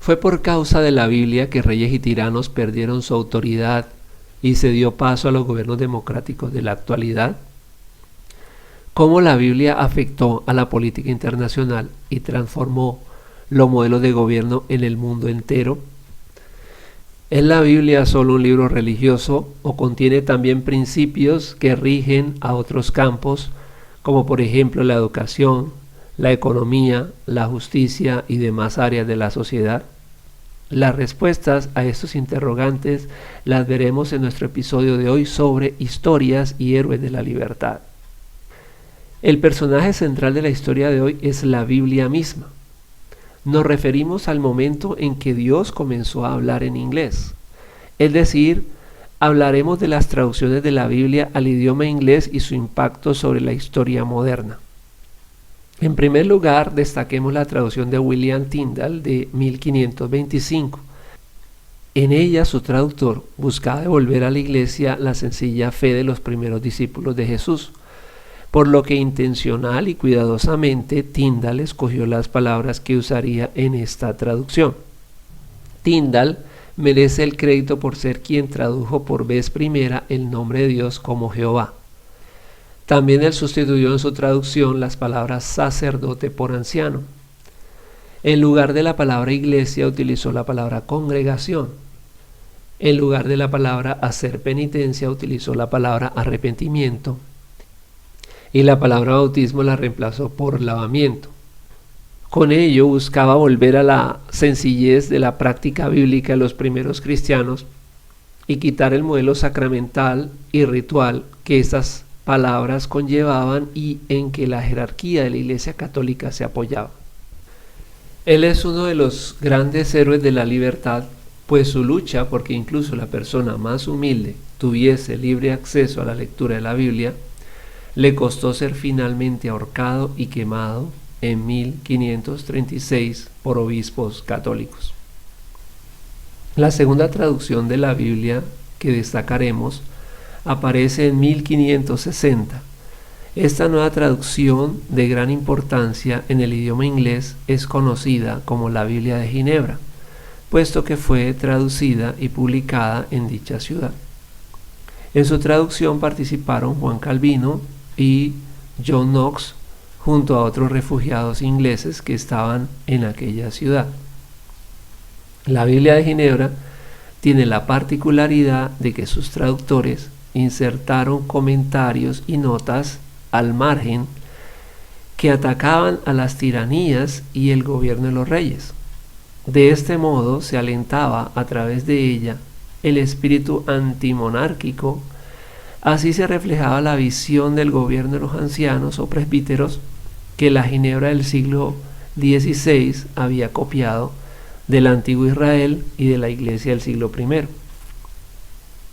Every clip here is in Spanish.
Fue por causa de la Biblia que reyes y tiranos perdieron su autoridad y se dio paso a los gobiernos democráticos de la actualidad. ¿Cómo la Biblia afectó a la política internacional y transformó los modelos de gobierno en el mundo entero? ¿Es la Biblia solo un libro religioso o contiene también principios que rigen a otros campos, como por ejemplo la educación, la economía, la justicia y demás áreas de la sociedad? Las respuestas a estos interrogantes las veremos en nuestro episodio de hoy sobre historias y héroes de la libertad. El personaje central de la historia de hoy es la Biblia misma. Nos referimos al momento en que Dios comenzó a hablar en inglés. Es decir, hablaremos de las traducciones de la Biblia al idioma inglés y su impacto sobre la historia moderna. En primer lugar, destaquemos la traducción de William Tyndale de 1525. En ella, su traductor buscaba devolver a la Iglesia la sencilla fe de los primeros discípulos de Jesús, por lo que intencional y cuidadosamente Tyndale escogió las palabras que usaría en esta traducción. Tyndale merece el crédito por ser quien tradujo por vez primera el nombre de Dios como Jehová. También él sustituyó en su traducción las palabras sacerdote por anciano. En lugar de la palabra iglesia utilizó la palabra congregación. En lugar de la palabra hacer penitencia utilizó la palabra arrepentimiento. Y la palabra bautismo la reemplazó por lavamiento. Con ello buscaba volver a la sencillez de la práctica bíblica de los primeros cristianos y quitar el modelo sacramental y ritual que estas palabras conllevaban y en que la jerarquía de la Iglesia Católica se apoyaba. Él es uno de los grandes héroes de la libertad, pues su lucha porque incluso la persona más humilde tuviese libre acceso a la lectura de la Biblia le costó ser finalmente ahorcado y quemado en 1536 por obispos católicos. La segunda traducción de la Biblia que destacaremos aparece en 1560. Esta nueva traducción de gran importancia en el idioma inglés es conocida como la Biblia de Ginebra, puesto que fue traducida y publicada en dicha ciudad. En su traducción participaron Juan Calvino y John Knox, junto a otros refugiados ingleses que estaban en aquella ciudad. La Biblia de Ginebra tiene la particularidad de que sus traductores insertaron comentarios y notas al margen que atacaban a las tiranías y el gobierno de los reyes. De este modo se alentaba a través de ella el espíritu antimonárquico. Así se reflejaba la visión del gobierno de los ancianos o presbíteros que la Ginebra del siglo XVI había copiado del antiguo Israel y de la Iglesia del siglo I.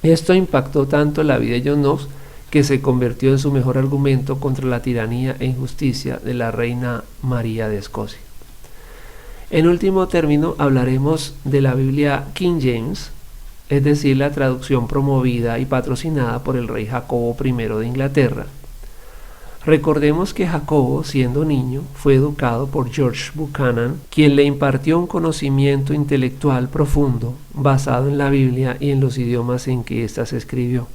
Esto impactó tanto en la vida de John Knox que se convirtió en su mejor argumento contra la tiranía e injusticia de la reina María de Escocia. En último término, hablaremos de la Biblia King James, es decir, la traducción promovida y patrocinada por el rey Jacobo I de Inglaterra. Recordemos que Jacobo, siendo niño, fue educado por George Buchanan, quien le impartió un conocimiento intelectual profundo basado en la Biblia y en los idiomas en que ésta se escribió.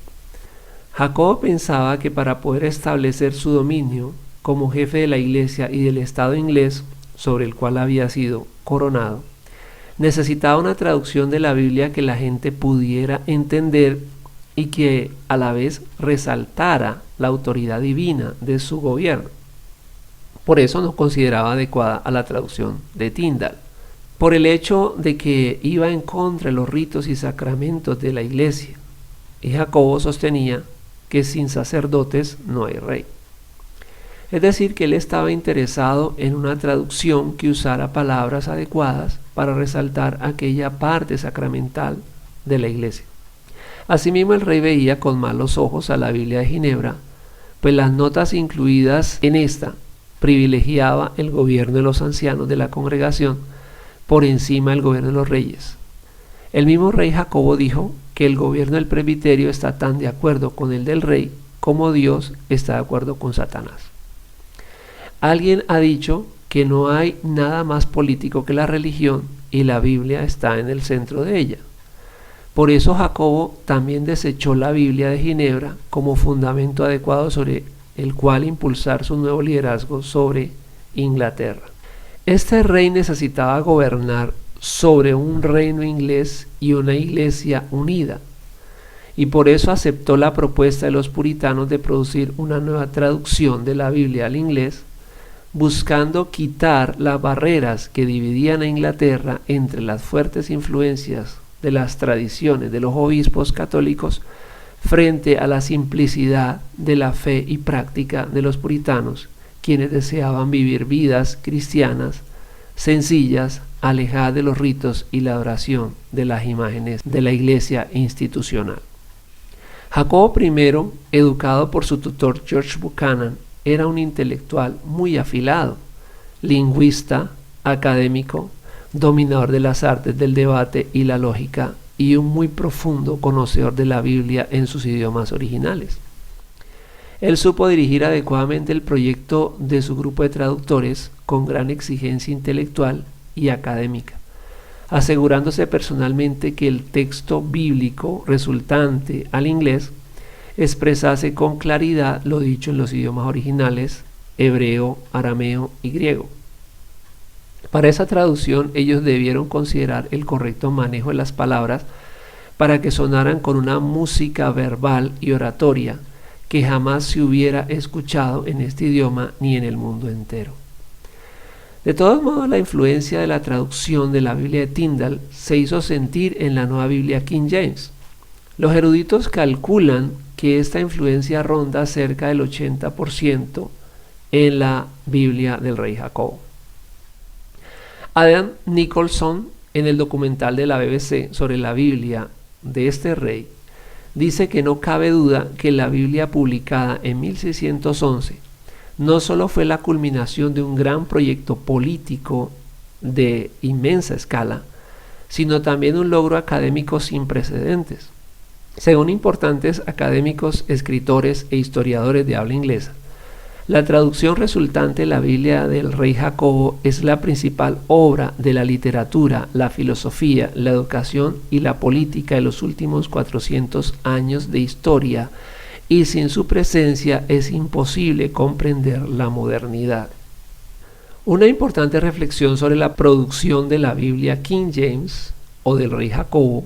Jacobo pensaba que para poder establecer su dominio como jefe de la Iglesia y del Estado inglés, sobre el cual había sido coronado, necesitaba una traducción de la Biblia que la gente pudiera entender y que a la vez resaltara la autoridad divina de su gobierno. Por eso no consideraba adecuada a la traducción de Tyndale, por el hecho de que iba en contra de los ritos y sacramentos de la Iglesia, y Jacobo sostenía que sin sacerdotes no hay rey. Es decir, que él estaba interesado en una traducción que usara palabras adecuadas para resaltar aquella parte sacramental de la Iglesia. Asimismo, el rey veía con malos ojos a la Biblia de Ginebra, pues las notas incluidas en esta privilegiaba el gobierno de los ancianos de la congregación por encima del gobierno de los reyes. El mismo rey Jacobo dijo que el gobierno del presbiterio está tan de acuerdo con el del rey como Dios está de acuerdo con Satanás. Alguien ha dicho que no hay nada más político que la religión y la Biblia está en el centro de ella. Por eso Jacobo también desechó la Biblia de Ginebra como fundamento adecuado sobre el cual impulsar su nuevo liderazgo sobre Inglaterra. Este rey necesitaba gobernar sobre un reino inglés y una iglesia unida, y por eso aceptó la propuesta de los puritanos de producir una nueva traducción de la Biblia al inglés, buscando quitar las barreras que dividían a Inglaterra entre las fuertes influencias de las tradiciones de los obispos católicos frente a la simplicidad de la fe y práctica de los puritanos, quienes deseaban vivir vidas cristianas sencillas, alejadas de los ritos y la adoración de las imágenes de la iglesia institucional. Jacobo I, educado por su tutor George Buchanan, era un intelectual muy afilado, lingüista, académico, dominador de las artes del debate y la lógica, y un muy profundo conocedor de la Biblia en sus idiomas originales. Él supo dirigir adecuadamente el proyecto de su grupo de traductores con gran exigencia intelectual y académica, asegurándose personalmente que el texto bíblico resultante al inglés expresase con claridad lo dicho en los idiomas originales hebreo, arameo y griego. Para esa traducción ellos debieron considerar el correcto manejo de las palabras para que sonaran con una música verbal y oratoria que jamás se hubiera escuchado en este idioma ni en el mundo entero. De todos modos, la influencia de la traducción de la Biblia de Tyndale se hizo sentir en la nueva Biblia King James. Los eruditos calculan que esta influencia ronda cerca del 80% en la Biblia del rey Jacobo. Adam Nicholson, en el documental de la BBC sobre la Biblia de este rey, dice que no cabe duda que la Biblia publicada en 1611 no solo fue la culminación de un gran proyecto político de inmensa escala, sino también un logro académico sin precedentes. Según importantes académicos, escritores e historiadores de habla inglesa, la traducción resultante de la Biblia del rey Jacobo es la principal obra de la literatura, la filosofía, la educación y la política de los últimos 400 años de historia, y sin su presencia es imposible comprender la modernidad. Una importante reflexión sobre la producción de la Biblia King James o del rey Jacobo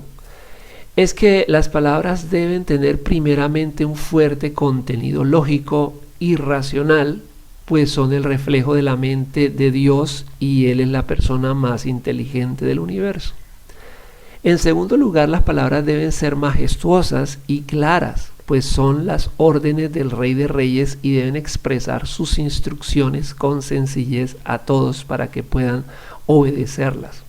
es que las palabras deben tener primeramente un fuerte contenido lógico y racional, pues son el reflejo de la mente de Dios y Él es la persona más inteligente del universo. En segundo lugar, las palabras deben ser majestuosas y claras, pues son las órdenes del Rey de Reyes y deben expresar sus instrucciones con sencillez a todos para que puedan obedecerlas.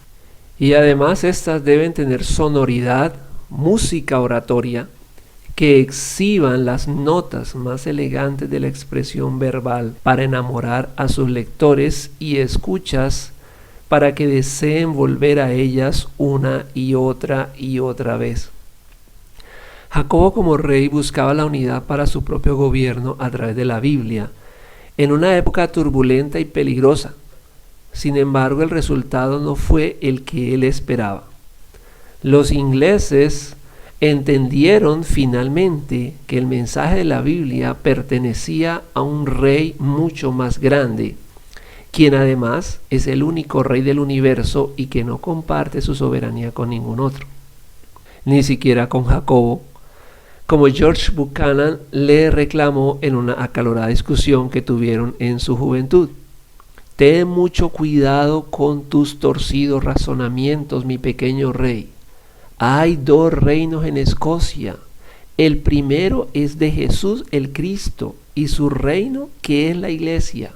Y además estas deben tener sonoridad, música oratoria, que exhiban las notas más elegantes de la expresión verbal para enamorar a sus lectores y escuchas para que deseen volver a ellas una y otra vez. Jacobo como rey buscaba la unidad para su propio gobierno a través de la Biblia, en una época turbulenta y peligrosa. Sin embargo, el resultado no fue el que él esperaba. Los ingleses entendieron finalmente que el mensaje de la Biblia pertenecía a un rey mucho más grande, quien además es el único rey del universo y que no comparte su soberanía con ningún otro, ni siquiera con Jacobo, como George Buchanan le reclamó en una acalorada discusión que tuvieron en su juventud. Ten mucho cuidado con tus torcidos razonamientos, mi pequeño rey. Hay dos reinos en Escocia. El primero es de Jesús el Cristo y su reino, que es la iglesia.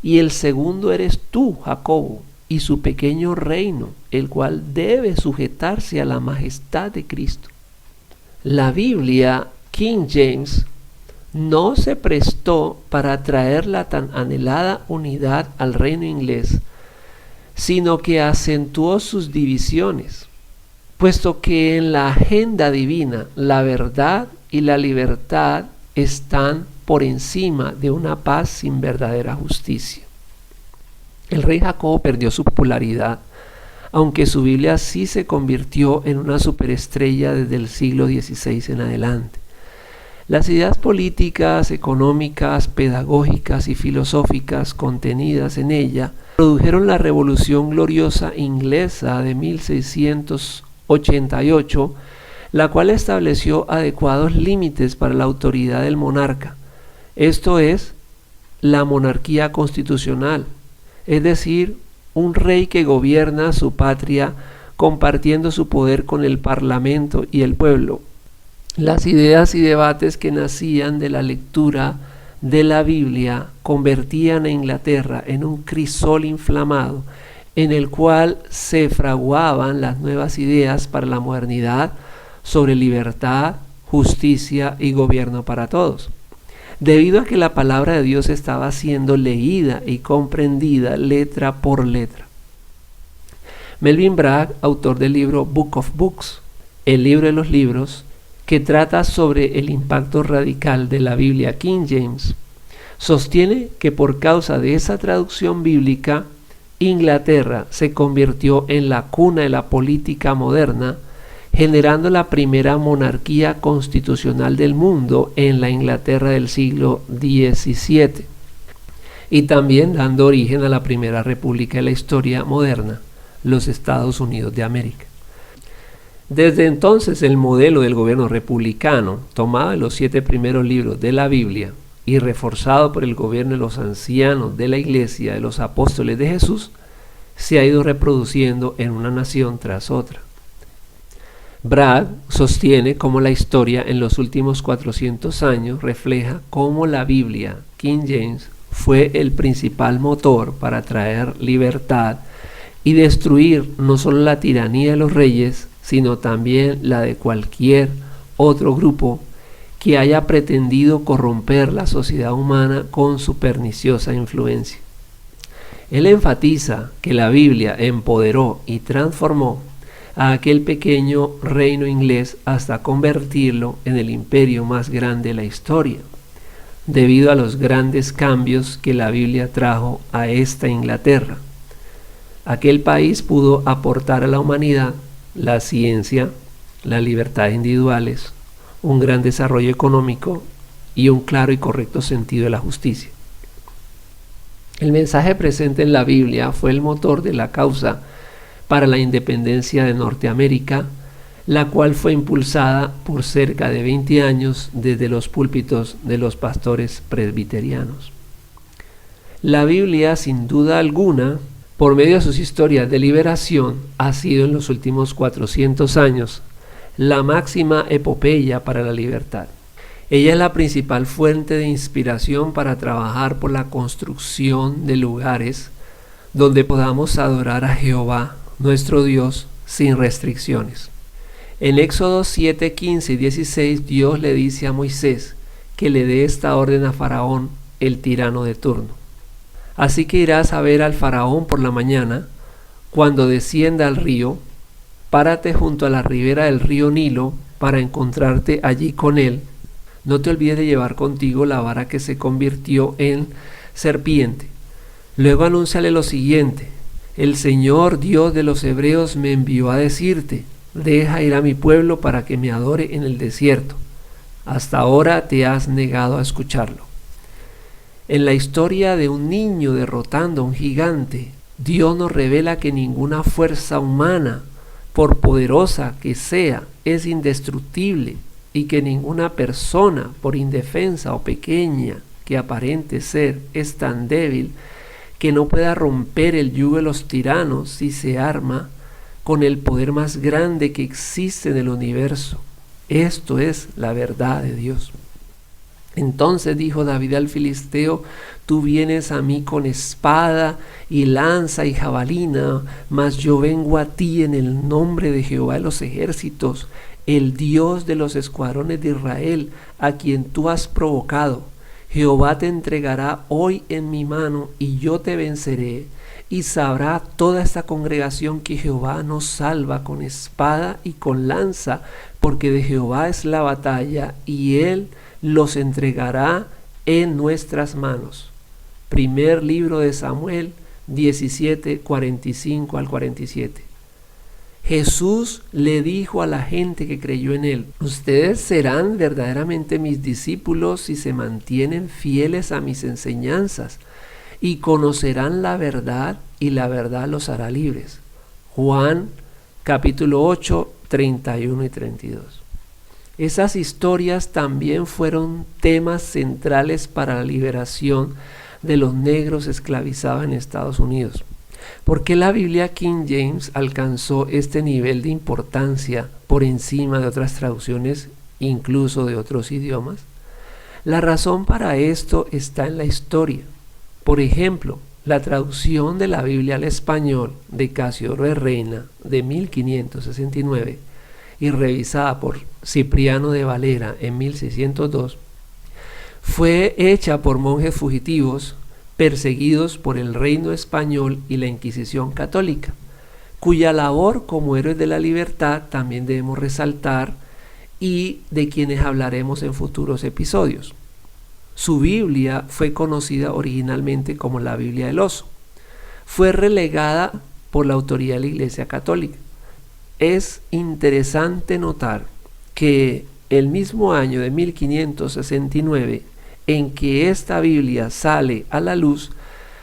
Y el segundo eres tú, Jacobo, y su pequeño reino, el cual debe sujetarse a la majestad de Cristo. La Biblia King James no se prestó para traer la tan anhelada unidad al reino inglés, sino que acentuó sus divisiones, puesto que en la agenda divina la verdad y la libertad están por encima de una paz sin verdadera justicia. El rey Jacobo perdió su popularidad aunque su Biblia sí se convirtió en una superestrella desde el siglo XVI en adelante. Las ideas políticas, económicas, pedagógicas y filosóficas contenidas en ella produjeron la Revolución Gloriosa Inglesa de 1688, la cual estableció adecuados límites para la autoridad del monarca, esto es, la monarquía constitucional, es decir, un rey que gobierna su patria compartiendo su poder con el parlamento y el pueblo. Las ideas y debates que nacían de la lectura de la Biblia convertían a Inglaterra en un crisol inflamado en el cual se fraguaban las nuevas ideas para la modernidad sobre libertad, justicia y gobierno para todos. Debido a que la palabra de Dios estaba siendo leída y comprendida letra por letra. Melvin Bragg, autor del libro Book of Books, el libro de los libros, que trata sobre el impacto radical de la Biblia King James, sostiene que por causa de esa traducción bíblica, Inglaterra se convirtió en la cuna de la política moderna, generando la primera monarquía constitucional del mundo en la Inglaterra del siglo XVII, y también dando origen a la primera república de la historia moderna, los Estados Unidos de América. Desde entonces el modelo del gobierno republicano, tomado de los 7 primeros libros de la Biblia y reforzado por el gobierno de los ancianos de la Iglesia de los apóstoles de Jesús, se ha ido reproduciendo en una nación tras otra. Bragg sostiene cómo la historia en los últimos 400 años refleja cómo la Biblia King James fue el principal motor para traer libertad y destruir no solo la tiranía de los reyes, sino también la de cualquier otro grupo que haya pretendido corromper la sociedad humana con su perniciosa influencia. Él enfatiza que la Biblia empoderó y transformó a aquel pequeño reino inglés hasta convertirlo en el imperio más grande de la historia, debido a los grandes cambios que la Biblia trajo a esta Inglaterra. Aquel país pudo aportar a la humanidad la ciencia, las libertades individuales, un gran desarrollo económico y un claro y correcto sentido de la justicia. El mensaje presente en la Biblia fue el motor de la causa para la independencia de Norteamérica, la cual fue impulsada por cerca de 20 años desde los púlpitos de los pastores presbiterianos. La Biblia, sin duda alguna, por medio de sus historias de liberación, ha sido en los últimos 400 años la máxima epopeya para la libertad. Ella es la principal fuente de inspiración para trabajar por la construcción de lugares donde podamos adorar a Jehová, nuestro Dios, sin restricciones. En Éxodo 7, 15 y 16, Dios le dice a Moisés que le dé esta orden a Faraón, el tirano de turno. Así que irás a ver al Faraón por la mañana, cuando descienda al río, párate junto a la ribera del río Nilo para encontrarte allí con él. No te olvides de llevar contigo la vara que se convirtió en serpiente. Luego anúnciale lo siguiente: el Señor Dios de los hebreos me envió a decirte, deja ir a mi pueblo para que me adore en el desierto. Hasta ahora te has negado a escucharlo. En la historia de un niño derrotando a un gigante, Dios nos revela que ninguna fuerza humana, por poderosa que sea, es indestructible y que ninguna persona, por indefensa o pequeña que aparente ser, es tan débil que no pueda romper el yugo de los tiranos si se arma con el poder más grande que existe en el universo. Esto es la verdad de Dios. Entonces dijo David al filisteo: tú vienes a mí con espada y lanza y jabalina, mas yo vengo a ti en el nombre de Jehová de los ejércitos, el Dios de los escuadrones de Israel, a quien tú has provocado. Jehová te entregará hoy en mi mano y yo te venceré, y sabrá toda esta congregación que Jehová nos salva con espada y con lanza, porque de Jehová es la batalla y él los entregará en nuestras manos. Primer libro de Samuel 17, 45 al 47. Jesús le dijo a la gente que creyó en él: ustedes serán verdaderamente mis discípulos si se mantienen fieles a mis enseñanzas, y conocerán la verdad, y la verdad los hará libres. Juan capítulo 8, 31 y 32. Esas historias también fueron temas centrales para la liberación de los negros esclavizados en Estados Unidos. ¿Por qué la Biblia King James alcanzó este nivel de importancia por encima de otras traducciones, incluso de otros idiomas? La razón para esto está en la historia. Por ejemplo, la traducción de la Biblia al español de Casiodoro de Reina de 1569 y revisada por Cipriano de Valera en 1602 fue hecha por monjes fugitivos perseguidos por el reino español y la Inquisición católica, cuya labor como héroes de la libertad también debemos resaltar y de quienes hablaremos en futuros episodios. Su Biblia fue conocida originalmente como la Biblia del Oso. Fue relegada por la autoridad de la Iglesia Católica. Es interesante notar que el mismo año de 1569 en que esta Biblia sale a la luz,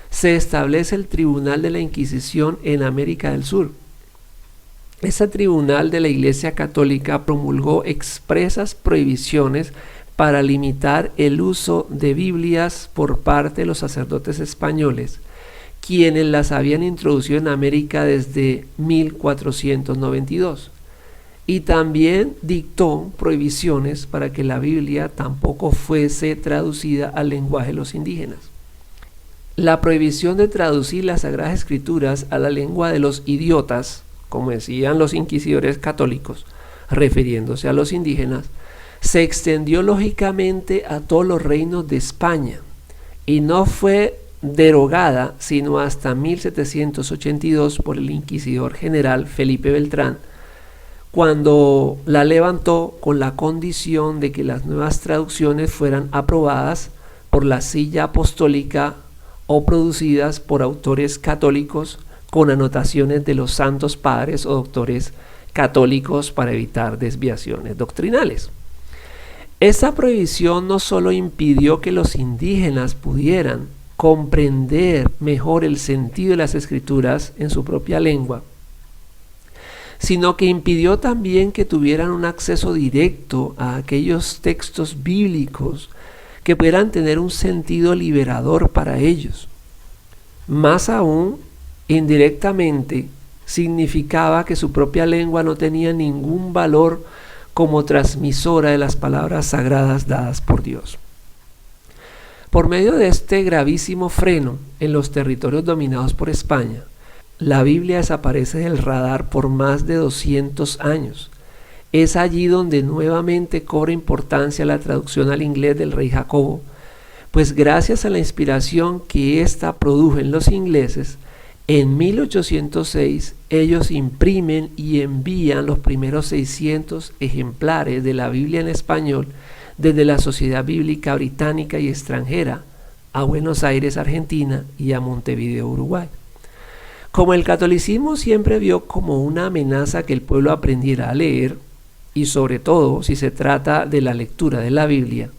se establece el Tribunal de la Inquisición en América del Sur. Ese tribunal de la Iglesia Católica promulgó expresas prohibiciones para limitar el uso de Biblias por parte de los sacerdotes españoles, quienes las habían introducido en América desde 1492. Y también dictó prohibiciones para que la Biblia tampoco fuese traducida al lenguaje de los indígenas. La prohibición de traducir las Sagradas Escrituras a la lengua de los idiotas, como decían los inquisidores católicos, refiriéndose a los indígenas, se extendió lógicamente a todos los reinos de España y no fue derogada sino hasta 1782 por el inquisidor general Felipe Beltrán, cuando la levantó con la condición de que las nuevas traducciones fueran aprobadas por la silla apostólica o producidas por autores católicos con anotaciones de los santos padres o doctores católicos para evitar desviaciones doctrinales. Esa prohibición no solo impidió que los indígenas pudieran comprender mejor el sentido de las escrituras en su propia lengua, sino que impidió también que tuvieran un acceso directo a aquellos textos bíblicos que pudieran tener un sentido liberador para ellos. Más aún, indirectamente, significaba que su propia lengua no tenía ningún valor como transmisora de las palabras sagradas dadas por Dios. Por medio de este gravísimo freno en los territorios dominados por España, la Biblia desaparece del radar por más de 200 años. Es allí donde nuevamente cobra importancia la traducción al inglés del rey Jacobo, pues gracias a la inspiración que ésta produjo en los ingleses, en 1806 ellos imprimen y envían los primeros 600 ejemplares de la Biblia en español desde la Sociedad Bíblica Británica y Extranjera a Buenos Aires, Argentina, y a Montevideo, Uruguay. Como el catolicismo siempre vio como una amenaza que el pueblo aprendiera a leer, y sobre todo si se trata de la lectura de la Biblia,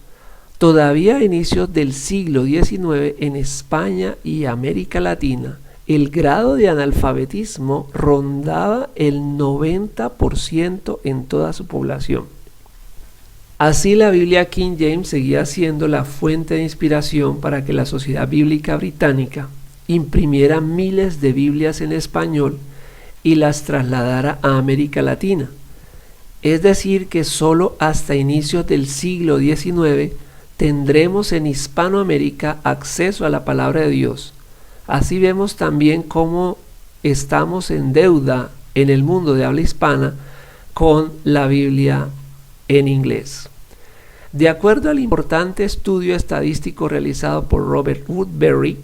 todavía a inicios del siglo XIX en España y América Latina, el grado de analfabetismo rondaba el 90% en toda su población. Así la Biblia King James seguía siendo la fuente de inspiración para que la Sociedad Bíblica Británica imprimiera miles de Biblias en español y las trasladara a América Latina. Es decir, que solo hasta inicios del siglo XIX tendremos en Hispanoamérica acceso a la palabra de Dios. Así vemos también cómo estamos en deuda en el mundo de habla hispana con la Biblia en inglés. De acuerdo al importante estudio estadístico realizado por Robert Woodbury,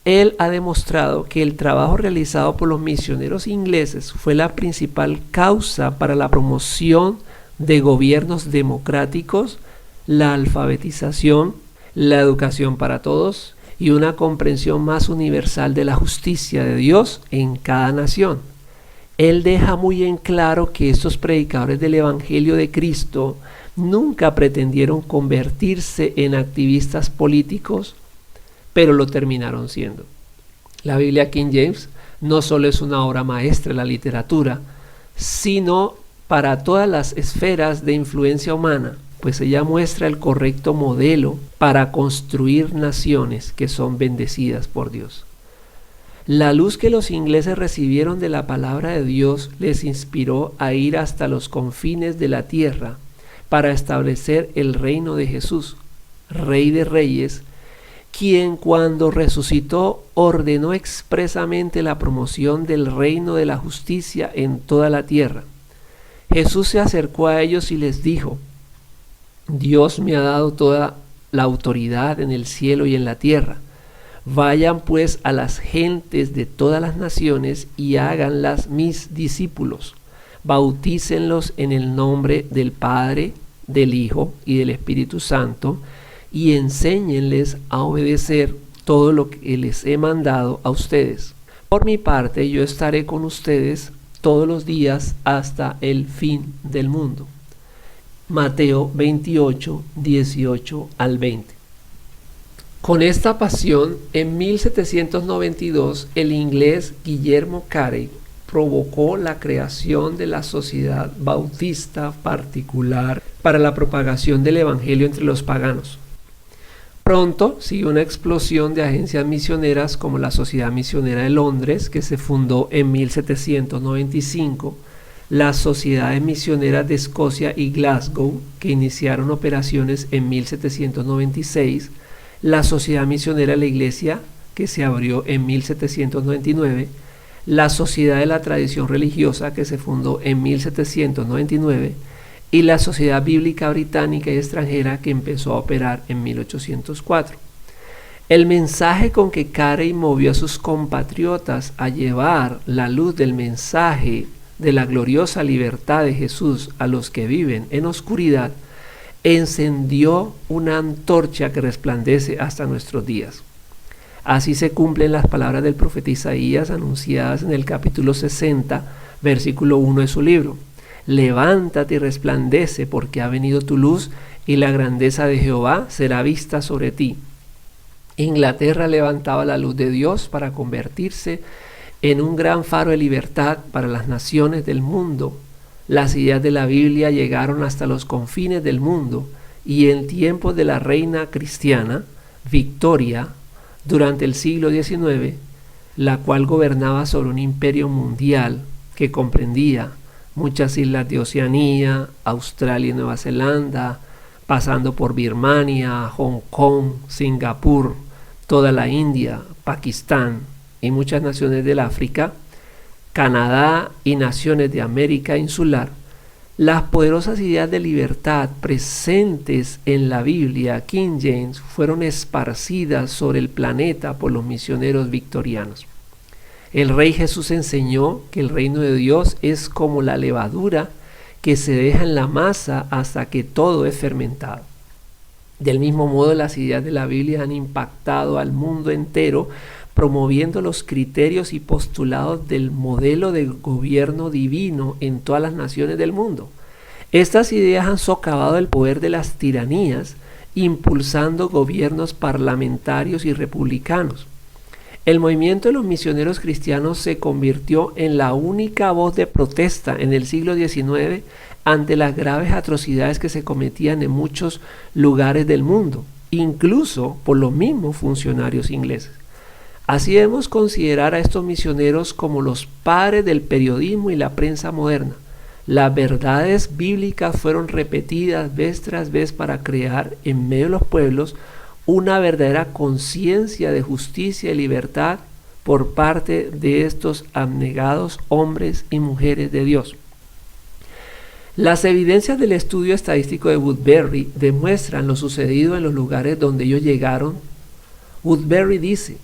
él ha demostrado que el trabajo realizado por los misioneros ingleses fue la principal causa para la promoción de gobiernos democráticos, la alfabetización, la educación para todos y una comprensión más universal de la justicia de Dios en cada nación. él deja muy en claro que estos predicadores del Evangelio de Cristo nunca pretendieron convertirse en activistas políticos, pero lo terminaron siendo. La Biblia King James no solo es una obra maestra de la literatura, sino para todas las esferas de influencia humana, pues ella muestra el correcto modelo para construir naciones que son bendecidas por Dios. La luz que los ingleses recibieron de la palabra de Dios les inspiró a ir hasta los confines de la tierra para establecer el reino de Jesús, Rey de Reyes, quien cuando resucitó ordenó expresamente la promoción del reino de la justicia en toda la tierra. Jesús se acercó a ellos y les dijo: Dios me ha dado toda la autoridad en el cielo y en la tierra. Vayan pues a las gentes de todas las naciones y háganlas mis discípulos. Bautícenlos en el nombre del Padre, del Hijo y del Espíritu Santo, y enséñenles a obedecer todo lo que les he mandado a ustedes. Por mi parte, yo estaré con ustedes todos los días hasta el fin del mundo. Mateo 28, 18 al 20. Con esta pasión, en 1792, el inglés Guillermo Carey provocó la creación de la Sociedad Bautista Particular para la propagación del Evangelio entre los paganos. Pronto siguió una explosión de agencias misioneras como la Sociedad Misionera de Londres, que se fundó en 1795, las Sociedades Misioneras de Escocia y Glasgow, que iniciaron operaciones en 1796, la Sociedad Misionera de la Iglesia, que se abrió en 1799, la Sociedad de la Tradición Religiosa, que se fundó en 1799, y la Sociedad Bíblica Británica y Extranjera, que empezó a operar en 1804. El mensaje con que Carey movió a sus compatriotas a llevar la luz del mensaje de la gloriosa libertad de Jesús a los que viven en oscuridad encendió una antorcha que resplandece hasta nuestros días. Así se cumplen las palabras del profeta Isaías anunciadas en el capítulo 60, versículo 1 de su libro. Levántate y resplandece, porque ha venido tu luz y la grandeza de Jehová será vista sobre ti. Inglaterra levantaba la luz de Dios para convertirse en un gran faro de libertad para las naciones del mundo. Las ideas de la Biblia llegaron hasta los confines del mundo, y en tiempos de la reina cristiana, Victoria, durante el siglo XIX, la cual gobernaba sobre un imperio mundial que comprendía muchas islas de Oceanía, Australia y Nueva Zelanda, pasando por Birmania, Hong Kong, Singapur, toda la India, Pakistán y muchas naciones del África, Canadá y naciones de América insular. Las poderosas ideas de libertad presentes en la Biblia King James fueron esparcidas sobre el planeta por los misioneros victorianos. El Rey Jesús enseñó que el reino de Dios es como la levadura que se deja en la masa hasta que todo es fermentado. Del mismo modo, las ideas de la Biblia han impactado al mundo entero, promoviendo los criterios y postulados del modelo de gobierno divino en todas las naciones del mundo. Estas ideas han socavado el poder de las tiranías, impulsando gobiernos parlamentarios y republicanos. El movimiento de los misioneros cristianos se convirtió en la única voz de protesta en el siglo XIX ante las graves atrocidades que se cometían en muchos lugares del mundo, incluso por los mismos funcionarios ingleses. Así debemos considerar a estos misioneros como los padres del periodismo y la prensa moderna. Las verdades bíblicas fueron repetidas vez tras vez para crear en medio de los pueblos una verdadera conciencia de justicia y libertad por parte de estos abnegados hombres y mujeres de Dios. Las evidencias del estudio estadístico de Woodbury demuestran lo sucedido en los lugares donde ellos llegaron. Woodbury dice: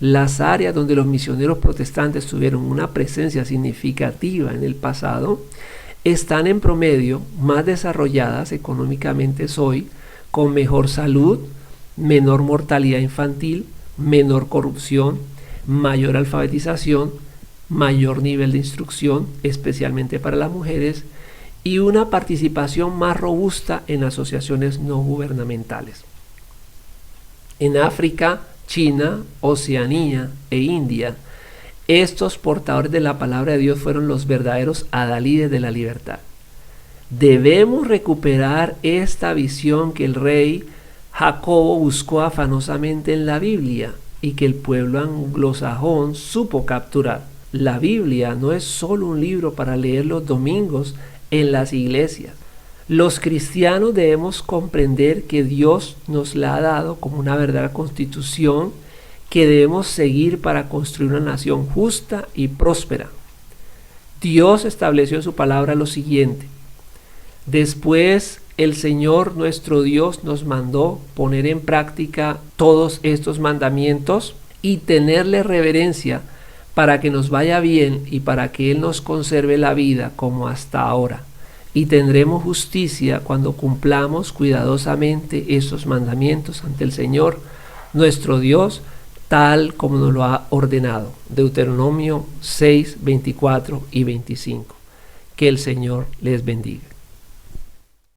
las áreas donde los misioneros protestantes tuvieron una presencia significativa en el pasado están en promedio más desarrolladas económicamente hoy, con mejor salud, menor mortalidad infantil, menor corrupción, mayor alfabetización mayor nivel de instrucción, especialmente para las mujeres, y una participación más robusta en asociaciones no gubernamentales. En África, China, Oceanía e India, estos portadores de la palabra de Dios fueron los verdaderos adalides de la libertad. Debemos recuperar esta visión que el rey Jacobo buscó afanosamente en la Biblia y que el pueblo anglosajón supo capturar. La Biblia no es solo un libro para leer los domingos en las iglesias. Los cristianos debemos comprender que Dios nos la ha dado como una verdadera constitución que debemos seguir para construir una nación justa y próspera. Dios estableció en su palabra lo siguiente: después el Señor nuestro Dios nos mandó poner en práctica todos estos mandamientos y tenerle reverencia para que nos vaya bien y para que Él nos conserve la vida como hasta ahora. Y tendremos justicia cuando cumplamos cuidadosamente estos mandamientos ante el Señor nuestro Dios, tal como nos lo ha ordenado. Deuteronomio 6, 24 y 25. Que el Señor les bendiga.